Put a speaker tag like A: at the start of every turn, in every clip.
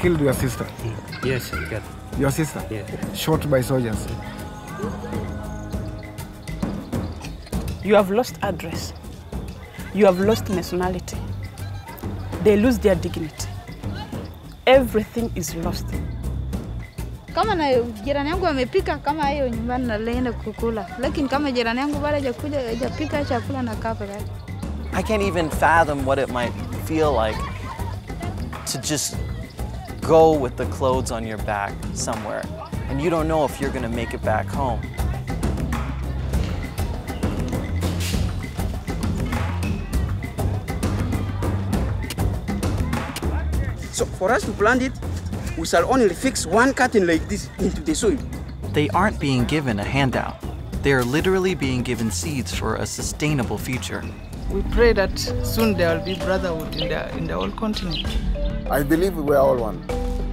A: killed your sister?
B: Yes, I got.
A: Your sister?
B: Yeah.
A: Shot by soldiers?
C: You have lost address. You have lost nationality. They lose their dignity. Everything is lost.
D: Kama na jirani yangu amepika kama hiyo nyumbani na naenda kukula. Lakini kama jirani yangu bado hajapika chakula na kaa peke yake.
E: I can't even fathom what it might feel like to just go with the clothes on your back somewhere and you don't know if you're going to make it back home.
F: So for us to plant it, we shall only fix one cutting like this into the soil.
E: They aren't being given a handout. They are literally being given seeds for a sustainable future.
C: We pray that soon there will be brotherhood in the whole continent.
A: I believe we are all one.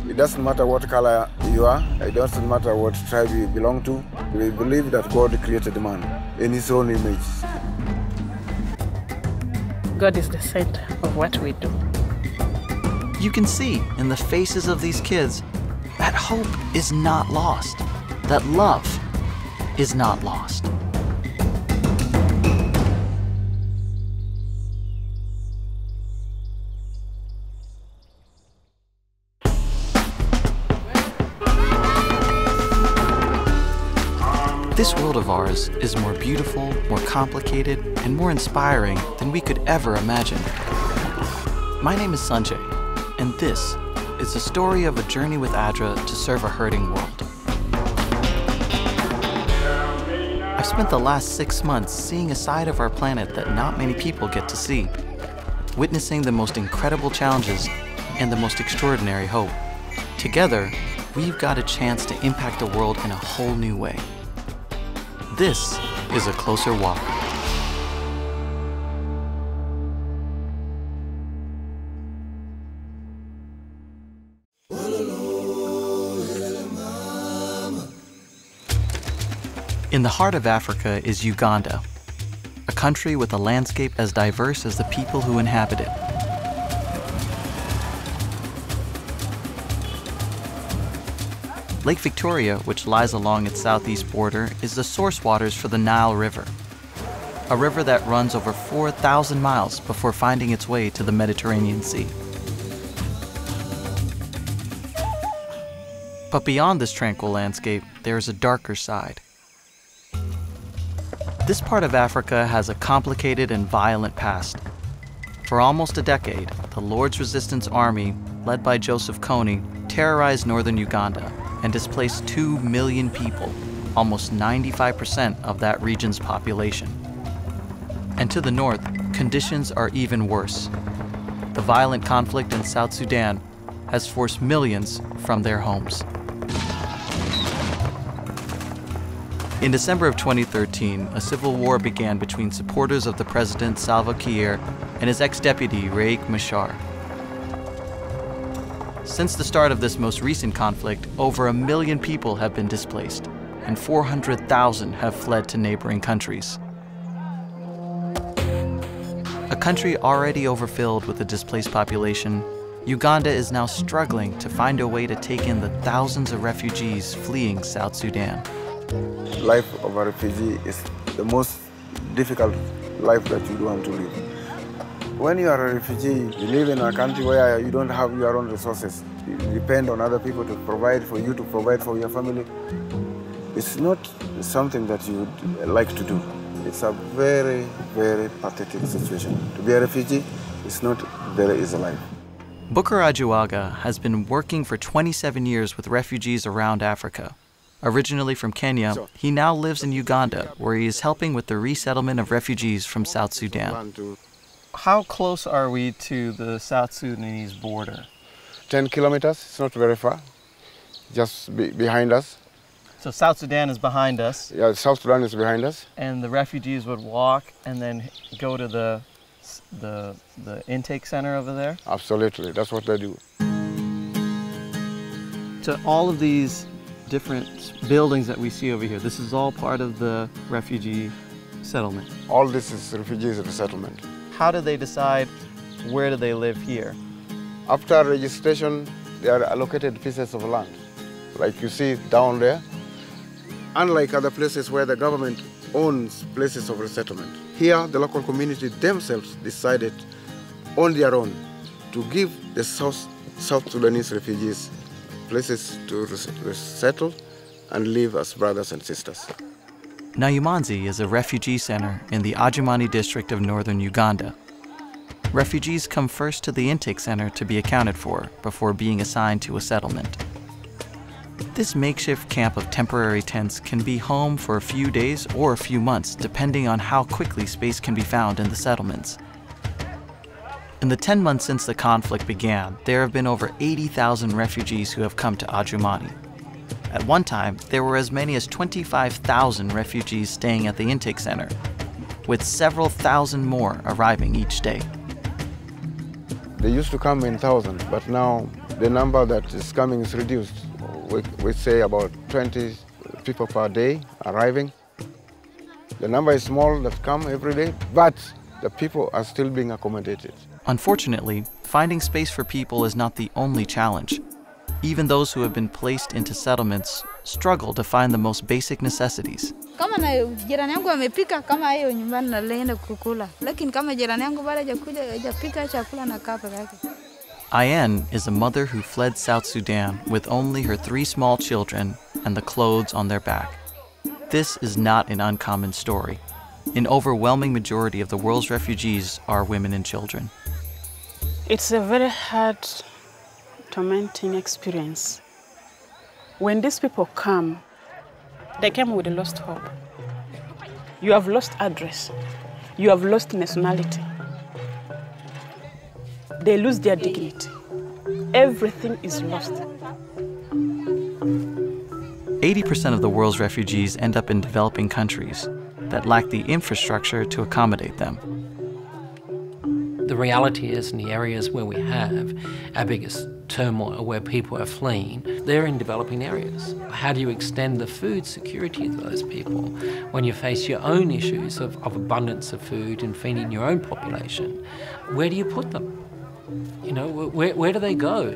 A: It doesn't matter what color you are. It doesn't matter what tribe you belong to. We believe that God created man in his own image.
C: God is the center of what we do.
E: You can see in the faces of these kids that hope is not lost, that love is not lost. This world of ours is more beautiful, more complicated, and more inspiring than we could ever imagine. My name is Sanjay, and this is the story of a journey with ADRA to serve a hurting world. I've spent the last 6 months seeing a side of our planet that not many people get to see, witnessing the most incredible challenges and the most extraordinary hope. Together, we've got a chance to impact the world in a whole new way. This is A Closer Walk. In the heart of Africa is Uganda, a country with a landscape as diverse as the people who inhabit it. Lake Victoria, which lies along its southeast border, is the source waters for the Nile River, a river that runs over 4,000 miles before finding its way to the Mediterranean Sea. But beyond this tranquil landscape, there is a darker side. This part of Africa has a complicated and violent past. For almost a decade, the Lord's Resistance Army, led by Joseph Kony, terrorized northern Uganda and displaced 2 million people, almost 95% of that region's population. And to the north, conditions are even worse. The violent conflict in South Sudan has forced millions from their homes. In December of 2013, a civil war began between supporters of the president Salva Kiir and his ex-deputy Riek Machar. Since the start of this most recent conflict, over 1 million people have been displaced, and 400,000 have fled to neighboring countries. A country already overfilled with a displaced population, Uganda is now struggling to find a way to take in the thousands of refugees fleeing South Sudan.
A: Life of a refugee is the most difficult life that you want to live. When you are a refugee, you live in a country where you don't have your own resources. You depend on other people to provide for you, to provide for your family. It's not something that you would like to do. It's a very, very pathetic situation. To be a refugee is not very easy life.
E: Booker has been working for 27 years with refugees around Africa. Originally from Kenya, he now lives in Uganda, where he is helping with the resettlement of refugees from South Sudan. How close are we to the South Sudanese border?
A: 10 kilometers, it's not very far, just behind us.
E: So South Sudan is behind us.
A: Yeah, South Sudan is behind us.
E: And the refugees would walk and then go to the intake center over there?
A: Absolutely, that's what they do.
E: So all of these different buildings that we see over here, this is all part of the refugee settlement?
A: All this is refugees resettlement.
E: How do they decide where do they live here?
A: After registration, they are allocated pieces of land, like you see down there. Unlike other places where the government owns places of resettlement, here the local community themselves decided on their own to give the South Sudanese refugees places to resettle and live as brothers and sisters.
E: Nayumanzi is a refugee center in the Adjumani district of northern Uganda. Refugees come first to the intake center to be accounted for before being assigned to a settlement. This makeshift camp of temporary tents can be home for a few days or a few months, depending on how quickly space can be found in the settlements. In the 10 months since the conflict began, there have been over 80,000 refugees who have come to Adjumani. At one time, there were as many as 25,000 refugees staying at the intake center, with several thousand more arriving each day.
A: They used to come in thousands, but now the number that is coming is reduced. We say about 20 people per day arriving. The number is small that come every day, but the people are still being accommodated.
E: Unfortunately, finding space for people is not the only challenge. Even those who have been placed into settlements struggle to find the most basic necessities.
D: Kama na jirani yangu amepika kama hiyo nyumbani na naenda kukula. Lakini kama jirani yangu bado hajapika chakula na kaa peke yake.
E: Ayen is a mother who fled South Sudan with only her 3 small children and the clothes on their back. This is not an uncommon story. An overwhelming majority of the world's refugees are women and children.
C: It's a very hard, tormenting experience. When these people come, they came with a lost hope. You have lost address. You have lost nationality. They lose their dignity. Everything is lost.
E: 80% of the world's refugees end up in developing countries that lack the infrastructure to accommodate them.
B: The reality is, in the areas where we have our biggest turmoil, where people are fleeing, they're in developing areas. How do you extend the food security to those people when you face your own issues of abundance of food and feeding your own population? Where do you put them? You know, where do they go?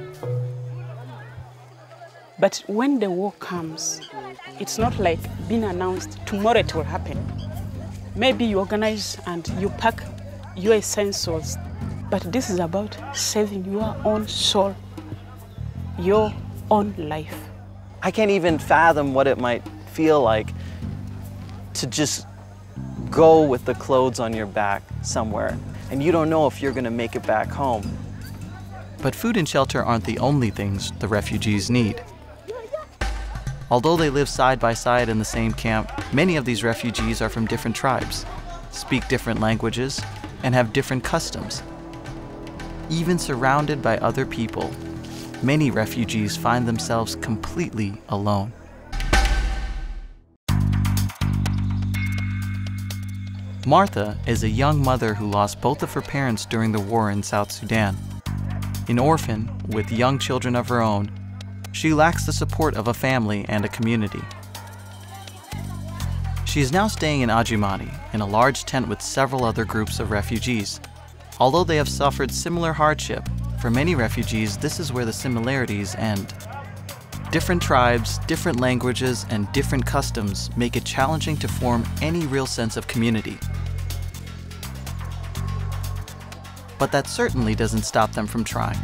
C: But when the war comes, it's not like being announced, tomorrow it will happen. Maybe you organize and you pack your essentials, but this is about saving your own soul, your own life.
E: I can't even fathom what it might feel like to just go with the clothes on your back somewhere, and you don't know if you're going to make it back home. But food and shelter aren't the only things the refugees need. Although they live side by side in the same camp, many of these refugees are from different tribes, speak different languages, and have different customs. Even surrounded by other people, many refugees find themselves completely alone. Martha is a young mother who lost both of her parents during the war in South Sudan. An orphan with young children of her own, she lacks the support of a family and a community. She is now staying in Adjumani in a large tent with several other groups of refugees. Although they have suffered similar hardship, for many refugees, this is where the similarities end. Different tribes, different languages, and different customs make it challenging to form any real sense of community. But that certainly doesn't stop them from trying.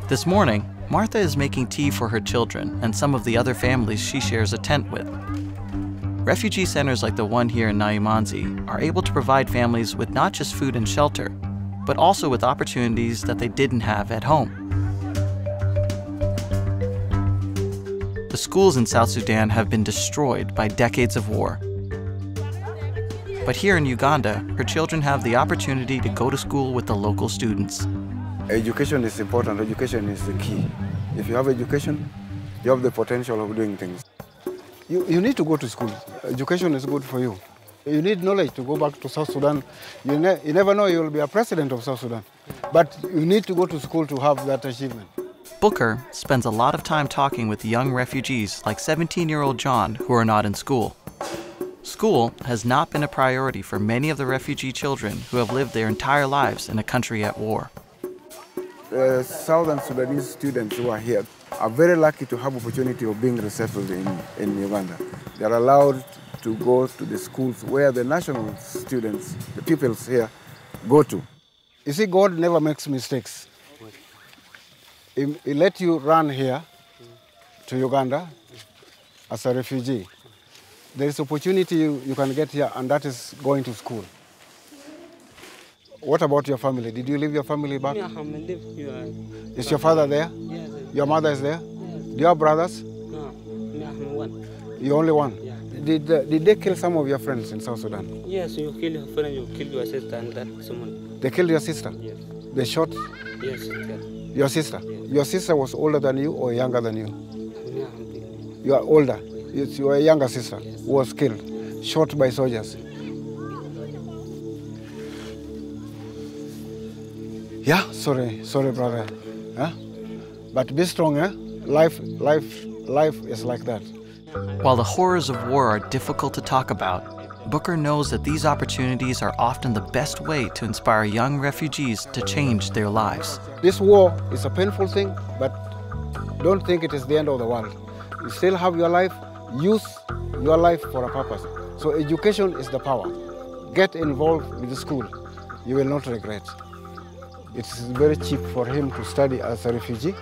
E: This morning, Martha is making tea for her children and some of the other families she shares a tent with. Refugee centers like the one here in Nayumanzi are able to provide families with not just food and shelter, but also with opportunities that they didn't have at home. The schools in South Sudan have been destroyed by decades of war. But here in Uganda, her children have the opportunity to go to school with the local students.
A: Education is important. Education is the key. If you have education, you have the potential of doing things. You need to go to school. Education is good for you. You need knowledge to go back to South Sudan. You never know you will be a president of South Sudan. But you need to go to school to have that achievement.
E: Booker spends a lot of time talking with young refugees like 17-year-old John who are not in school. School has not been a priority for many of the refugee children who have lived their entire lives in a country at war.
A: South Sudanese students who are here are very lucky to have opportunity of being resettled in Uganda. They are allowed to go to the schools where the national students, the pupils here, go to. You see, God never makes mistakes. He let you run here to Uganda as a refugee. There is opportunity you can get here, and that is going to school. What about your family? Did you leave your family back?
F: Yeah, I live here.
A: Is your father there?
F: Yes.
A: Your mother is there?
F: Yes.
A: Do you have brothers?
F: No, I'm one.
A: You only one?
F: Yeah.
A: Did they kill some of your friends in South Sudan?
F: Yes, you kill your friend, you kill your sister, and that someone.
A: They killed your sister?
F: Yes.
A: They shot
F: Yes.
A: your sister?
F: Yes.
A: Your sister was older than you or younger than you?
F: Yeah,
A: You are older. It's your younger sister who was killed, shot by soldiers. Yeah, sorry, brother. Huh? But be strong, eh? Life is like that.
E: While the horrors of war are difficult to talk about, Booker knows that these opportunities are often the best way to inspire young refugees to change their lives.
A: This war is a painful thing, but don't think it is the end of the world. You still have your life. Use your life for a purpose. So education is the power. Get involved with the school. You will not regret. It's very cheap for him to study as a refugee.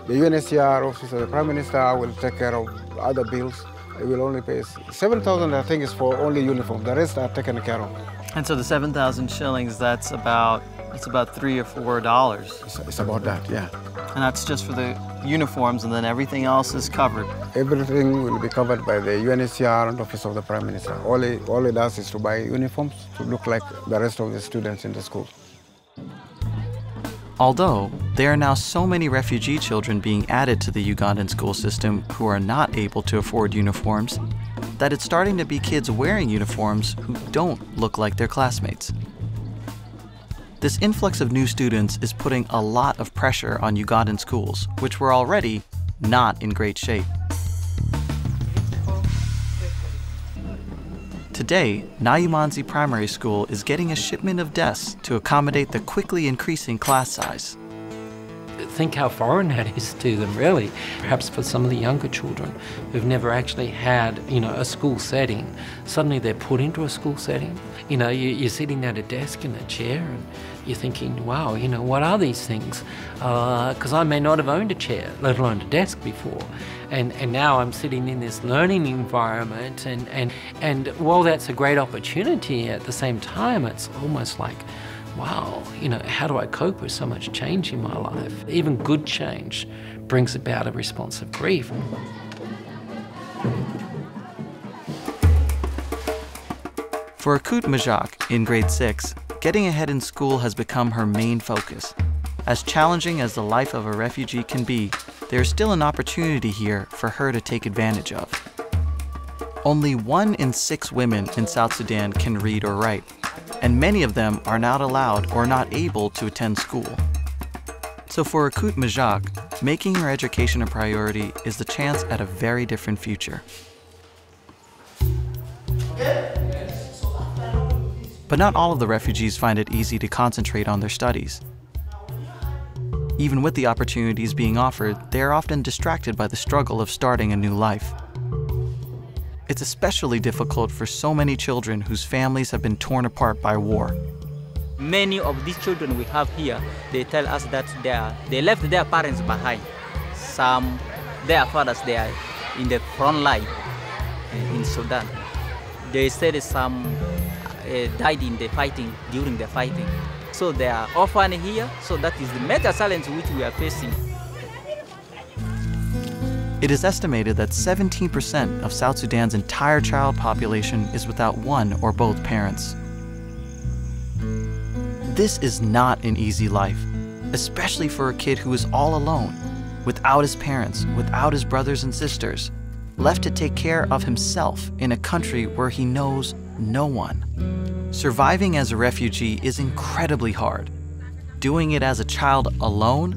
A: The UNHCR office of the Prime Minister will take care of other bills. He will only pay 7,000, I think, is for only uniform. The rest are taken care of.
E: And so the 7,000 shillings, that's about $3 or $4.
A: It's about that, yeah.
E: And that's just for the uniforms, and then everything else is covered.
A: Everything will be covered by the UNHCR and Office of the Prime Minister. All it does is to buy uniforms to look like the rest of the students in the school.
E: Although there are now so many refugee children being added to the Ugandan school system who are not able to afford uniforms, that it's starting to be kids wearing uniforms who don't look like their classmates. This influx of new students is putting a lot of pressure on Ugandan schools, which were already not in great shape. Today, Nayumanzi Primary School is getting a shipment of desks to accommodate the quickly increasing class size.
B: Think how foreign that is to them, really. Perhaps for some of the younger children who've never actually had, a school setting, suddenly they're put into a school setting. You're sitting at a desk in a chair and you're thinking, wow, what are these things? Because I may not have owned a chair, let alone a desk before. And now I'm sitting in this learning environment and while that's a great opportunity, at the same time, it's almost like, wow, how do I cope with so much change in my life? Even good change brings about a response of grief.
E: For Akut Majak, in grade 6, getting ahead in school has become her main focus. As challenging as the life of a refugee can be, there's still an opportunity here for her to take advantage of. Only 1 in 6 women in South Sudan can read or write, and many of them are not allowed or not able to attend school. So for Akut Majak, making her education a priority is the chance at a very different future. But not all of the refugees find it easy to concentrate on their studies. Even with the opportunities being offered, they are often distracted by the struggle of starting a new life. It's especially difficult for so many children whose families have been torn apart by war.
G: Many of these children we have here, they tell us that they left their parents behind. Some, their fathers, they are in the front line in Sudan. They said some died in the fighting, during the fighting. So they are orphaned here, so that is the major challenge which we are facing.
E: It is estimated that 17% of South Sudan's entire child population is without one or both parents. This is not an easy life, especially for a kid who is all alone, without his parents, without his brothers and sisters, left to take care of himself in a country where he knows no one. Surviving as a refugee is incredibly hard. Doing it as a child alone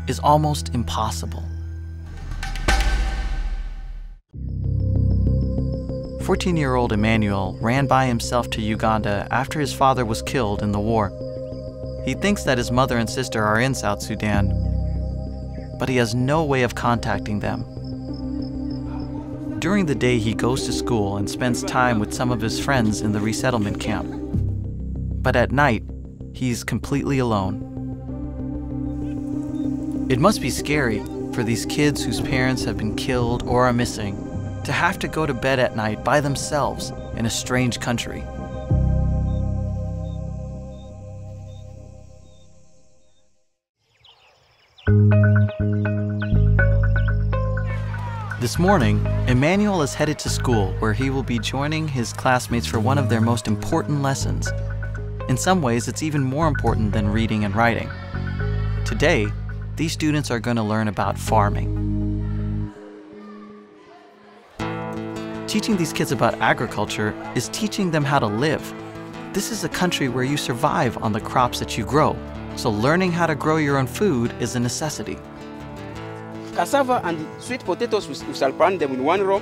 E: is almost impossible. 14-year-old Emmanuel ran by himself to Uganda after his father was killed in the war. He thinks that his mother and sister are in South Sudan, but he has no way of contacting them. During the day, he goes to school and spends time with some of his friends in the resettlement camp. But at night, he's completely alone. It must be scary for these kids whose parents have been killed or are missing to have to go to bed at night by themselves in a strange country. This morning, Emmanuel is headed to school where he will be joining his classmates for one of their most important lessons. In some ways, it's even more important than reading and writing. Today, these students are going to learn about farming. Teaching these kids about agriculture is teaching them how to live. This is a country where you survive on the crops that you grow, so learning how to grow your own food is a necessity.
F: Cassava and sweet potatoes, we shall plant them in one row.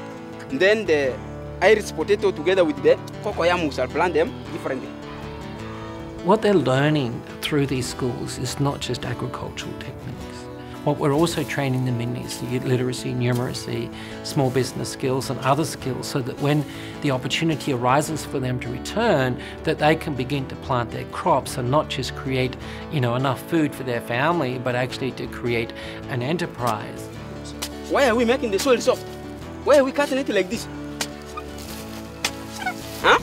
F: And then the Irish potato together with the cocoyam, we shall plant them differently.
B: What they're learning through these schools is not just agricultural techniques. What we're also training them in is literacy, numeracy, small business skills and other skills, so that when the opportunity arises for them to return, that they can begin to plant their crops and not just create, enough food for their family, but actually to create an enterprise.
F: Why are we making the soil soft? Why are we cutting it like this? Huh?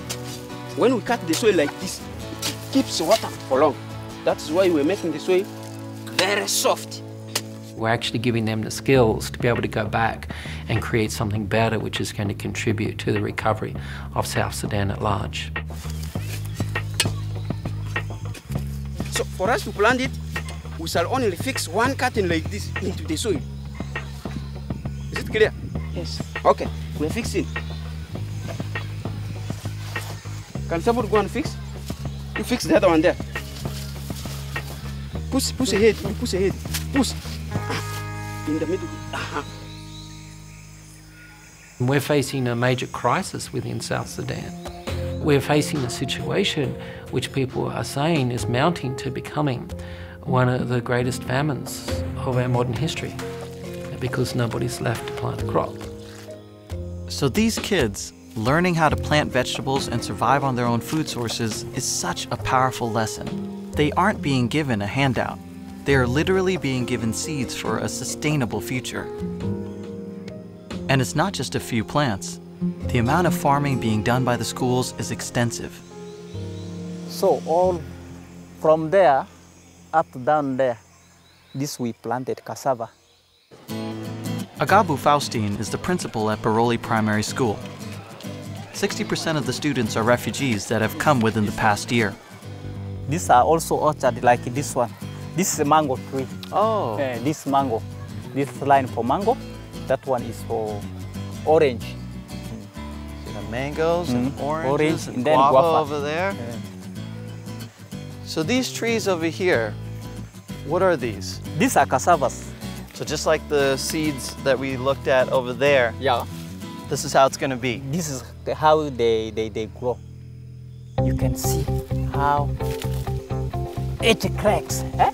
F: When we cut the soil like this, it keeps water for long. That's why we're making the soil very soft.
B: We're actually giving them the skills to be able to go back and create something better, which is going to contribute to the recovery of South Sudan at large.
F: So for us to plant it, we shall only fix one cutting like this into the soil. Is it clear?
C: Yes.
F: Okay, we're fixing. Can somebody go and fix? You fix the other one there. Push ahead, push ahead, push. In the middle.
B: We're facing a major crisis within South Sudan. We're facing a situation which people are saying is mounting to becoming one of the greatest famines of our modern history, because nobody's left to plant a crop.
E: So these kids learning how to plant vegetables and survive on their own food sources is such a powerful lesson. They aren't being given a handout. They are literally being given seeds for a sustainable future. And it's not just a few plants. The amount of farming being done by the schools is extensive.
G: So all from there up to down there, this we planted cassava.
E: Agabu Faustine is the principal at Baroli Primary School. 60% of the students are refugees that have come within the past year.
G: These are also orchard like this one. This is a mango tree.
E: Oh.
G: This mango. This line for mango. That one is for orange.
E: So the mangoes and oranges and
G: then
E: guava
G: guava
E: over there. So these trees over here, what are these?
G: These are cassavas.
E: So just like the seeds that we looked at over there,
G: Yeah.
E: this is how it's going to be.
G: This is how they grow. You can see how it cracks. Eh?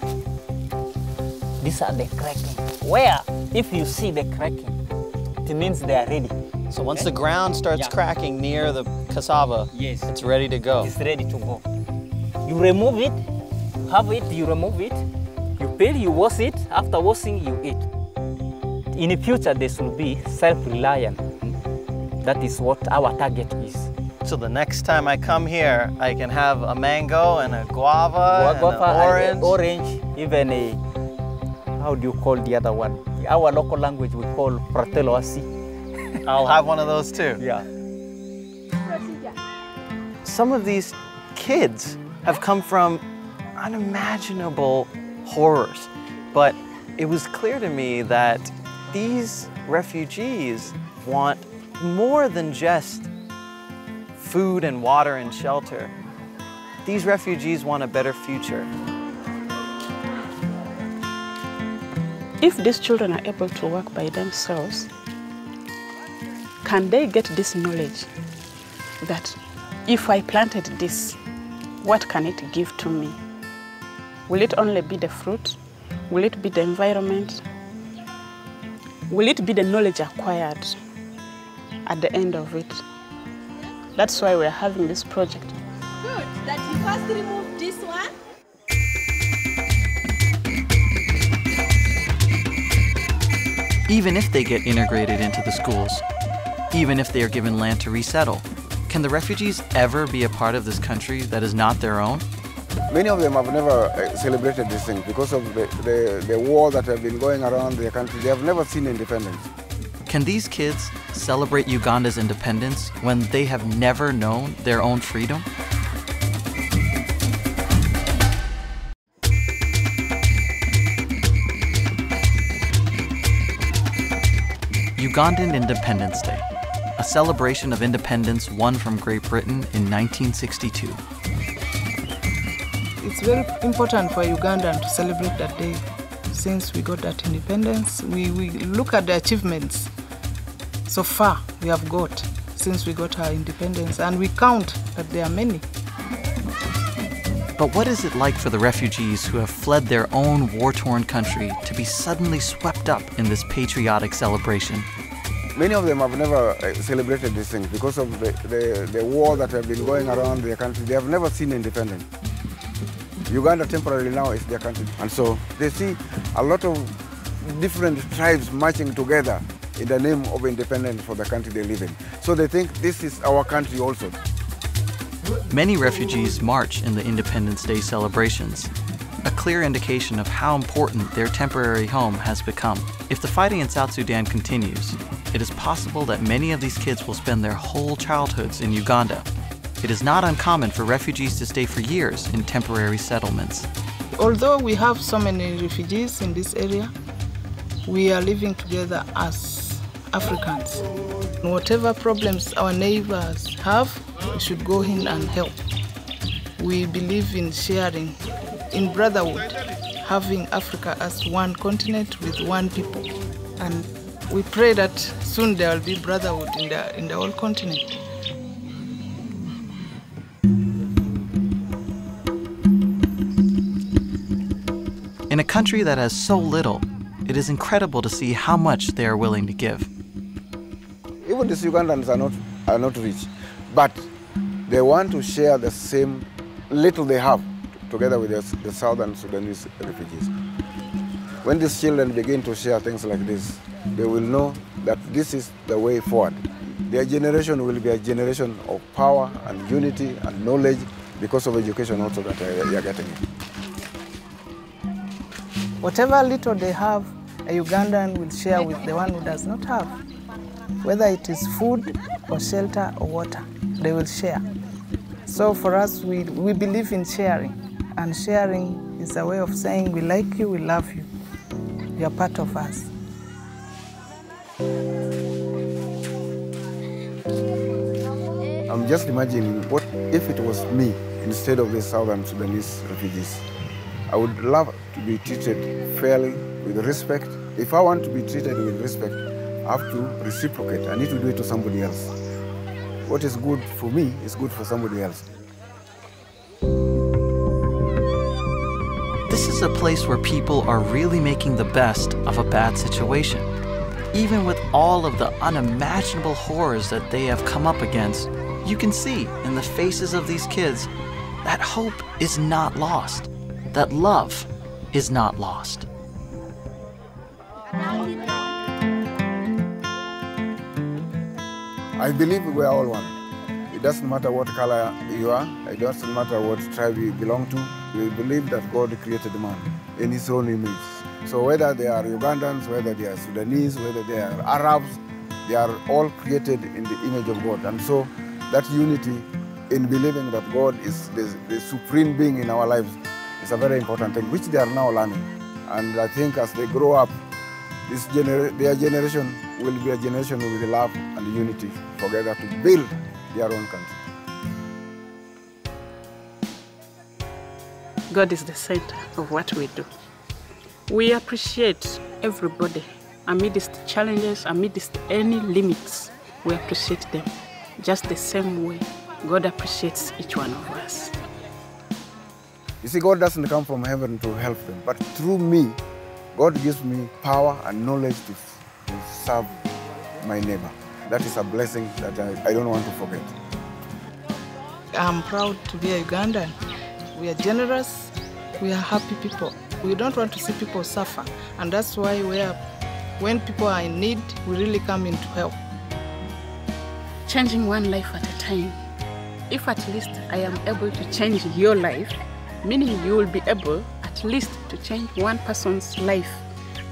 G: These are the cracking. Where, if you see the cracking, it means they are ready.
E: So once the ground starts cracking near the cassava,
G: Yes.
E: it's ready to go.
G: It's ready to go. You remove it, have it, you remove it, you peel, you wash it, after washing, you eat. In the future, this will be self-reliant. That is what our target is.
E: So the next time I come here, I can have a mango and a guava, and an
G: orange, even a, how do you call the other one? Our local language we call fratelloasi.
E: I'll have one of those too.
G: Yeah.
E: Some of these kids have come from unimaginable horrors, but it was clear to me that these refugees want more than just food and water and shelter. These refugees want a better future.
C: If these children are able to work by themselves, can they get this knowledge that if I planted this, what can it give to me? Will it only be the fruit? Will it be the environment? Will it be the knowledge acquired at the end of it? That's why we're having this project.
H: Good, that you first remove this one.
E: Even if they get integrated into the schools, even if they are given land to resettle, can the refugees ever be a part of this country that is not their own?
A: Many of them have never celebrated this thing because of the war that have been going around their country. They have never seen independence.
E: Can these kids celebrate Uganda's independence when they have never known their own freedom? Ugandan Independence Day, a celebration of independence won from Great Britain in 1962.
I: It's very important for Ugandan to celebrate that day. Since we got that independence, we look at the achievements so far we have got since we got our independence, and we count that there are many.
E: But what is it like for the refugees who have fled their own war-torn country to be suddenly swept up in this patriotic celebration?
A: Many of them have never celebrated this thing because of the war that have been going around their country. They have never seen independence. Uganda temporarily now is their country. And so they see a lot of different tribes marching together in the name of independence for the country they live in. So they think this is our country also.
E: Many refugees march in the Independence Day celebrations, a clear indication of how important their temporary home has become. If the fighting in South Sudan continues, it is possible that many of these kids will spend their whole childhoods in Uganda. It is not uncommon for refugees to stay for years in temporary settlements.
I: Although we have so many refugees in this area, we are living together as Africans. Whatever problems our neighbors have, we should go in and help. We believe in sharing, in brotherhood, having Africa as one continent with one people. And we pray that soon there will be brotherhood in the whole continent.
E: In a country that has so little, it is incredible to see how much they are willing to give.
A: Even these Ugandans are not rich, but they want to share the same little they have together with the South Sudanese refugees. When these children begin to share things like this, they will know that this is the way forward. Their generation will be a generation of power and unity and knowledge because of education also that they are getting.
I: Whatever little they have, a Ugandan will share with the one who does not have. Whether it is food or shelter or water, they will share. So for us, we believe in sharing. And sharing is a way of saying we like you, we love you. You are part of us.
A: I'm just imagining what if it was me instead of the Southern Sudanese refugees. I would love to be treated fairly, with respect. If I want to be treated with respect, I have to reciprocate. I need to do it to somebody else. What is good for me is good for somebody else.
E: This is a place where people are really making the best of a bad situation. Even with all of the unimaginable horrors that they have come up against, you can see in the faces of these kids that hope is not lost, that love is not lost.
A: I believe we are all one. It doesn't matter what color you are, it doesn't matter what tribe you belong to. We believe that God created man in his own image. So whether they are Ugandans, whether they are Sudanese, whether they are Arabs, they are all created in the image of God. And so that unity in believing that God is the supreme being in our lives is a very important thing, which they are now learning. And I think as they grow up, their generation will be a generation with love and unity together to build their own country.
C: God is the center of what we do. We appreciate everybody amidst challenges, amidst any limits. We appreciate them just the same way God appreciates each one of us.
A: You see, God doesn't come from heaven to help them, but through me, God gives me power and knowledge to serve my neighbor. That is a blessing that I don't want to forget.
I: I'm proud to be a Ugandan. We are generous, we are happy people. We don't want to see people suffer, and that's why when people are in need, we really come in to help.
C: Changing one life at a time. If at least I am able to change your life, meaning you will be able at least to change one person's life,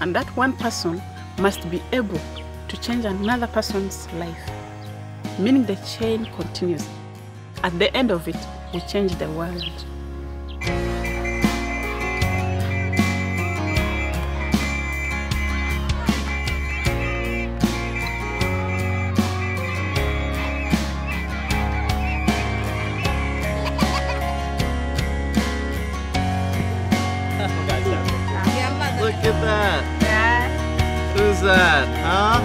C: and that one person must be able to change another person's life, meaning the chain continues. At the end of it, we change the world.
E: Look at that. Who's that, huh?